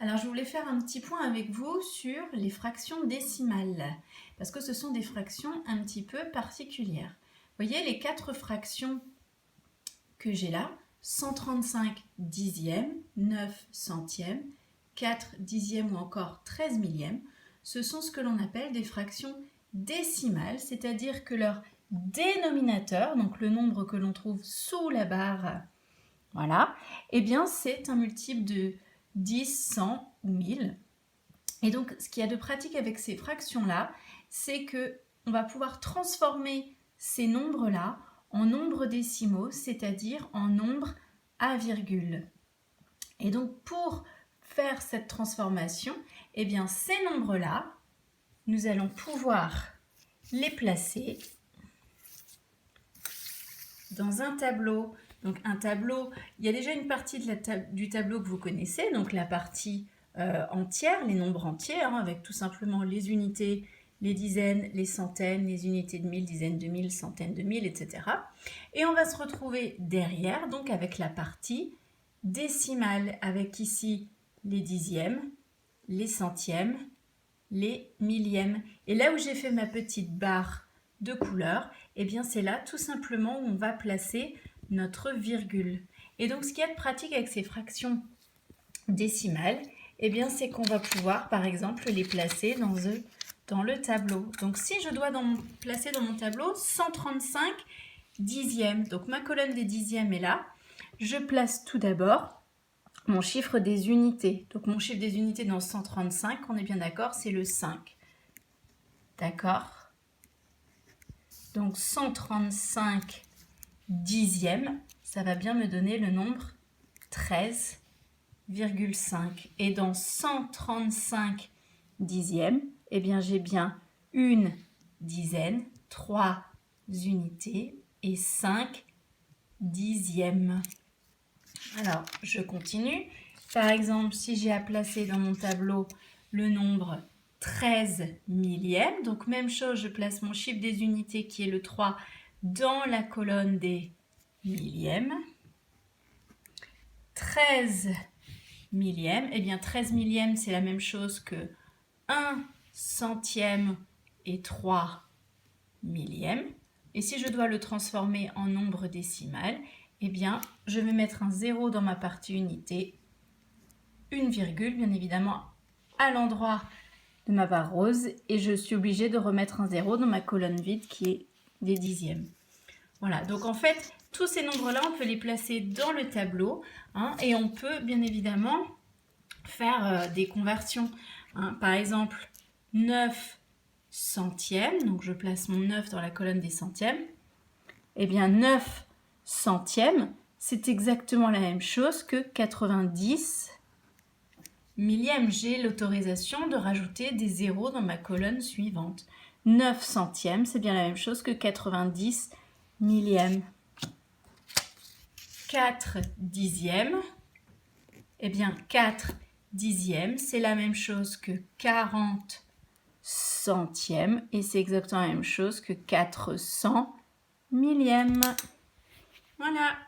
Alors, je voulais faire un petit point avec vous sur les fractions décimales, parce que ce sont des fractions un petit peu particulières. Vous voyez les 4 fractions que j'ai là, 135 dixièmes, 9 centièmes, 4 dixièmes ou encore 13 millièmes, ce sont ce que l'on appelle des fractions décimales, c'est-à-dire que leur dénominateur, donc le nombre que l'on trouve sous la barre, voilà, eh bien c'est un multiple de 10, 100 ou 1000. Et donc, ce qu'il y a de pratique avec ces fractions-là, c'est qu'on va pouvoir transformer ces nombres-là en nombres décimaux, c'est-à-dire en nombres à virgule. Et donc, pour faire cette transformation, eh bien, ces nombres-là, nous allons pouvoir les placer dans un tableau. Donc un tableau, il y a déjà une partie du tableau que vous connaissez, donc la partie entière, les nombres entiers, avec tout simplement les unités, les dizaines, les centaines, les unités de mille, dizaines de mille, centaines de mille, etc. Et on va se retrouver derrière, donc avec la partie décimale, avec ici les dixièmes, les centièmes, les millièmes. Et là où j'ai fait ma petite barre de couleur, eh bien c'est là tout simplement où on va placer notre virgule. Et donc ce qu'il y a de pratique avec ces fractions décimales, eh bien c'est qu'on va pouvoir par exemple les placer dans le tableau. Donc si je dois placer dans mon tableau 135 dixièmes, donc ma colonne des dixièmes est là, je place tout d'abord mon chiffre des unités. Donc mon chiffre des unités dans 135, on est bien d'accord, c'est le 5. D'accord? Donc 135 dixièmes, ça va bien me donner le nombre 13,5. Et dans 135 dixièmes, eh bien j'ai bien une dizaine, 3 unités et 5 dixièmes. Alors, je continue. Par exemple, si j'ai à placer dans mon tableau le nombre 13 millièmes, donc même chose, je place mon chiffre des unités qui est le 3 dans la colonne des millièmes. 13 millièmes, eh bien 13 millièmes, c'est la même chose que 1 centième et 3 millièmes. Et si je dois le transformer en nombre décimal, eh bien, je vais mettre un 0 dans ma partie unité, une virgule, bien évidemment, à l'endroit de ma barre rose, et je suis obligée de remettre un 0 dans ma colonne vide qui est des dixièmes. Voilà, donc en fait, tous ces nombres-là, on peut les placer dans le tableau, et on peut bien évidemment faire des conversions. Par exemple, 9 centièmes, donc je place mon 9 dans la colonne des centièmes, eh bien 9 centièmes, c'est exactement la même chose que 90 millièmes. J'ai l'autorisation de rajouter des zéros dans ma colonne suivante. 9 centièmes, c'est bien la même chose que 90 millièmes. 4 dixièmes, eh bien 4 dixièmes, c'est la même chose que 40 centièmes et c'est exactement la même chose que 400 millièmes. Voilà.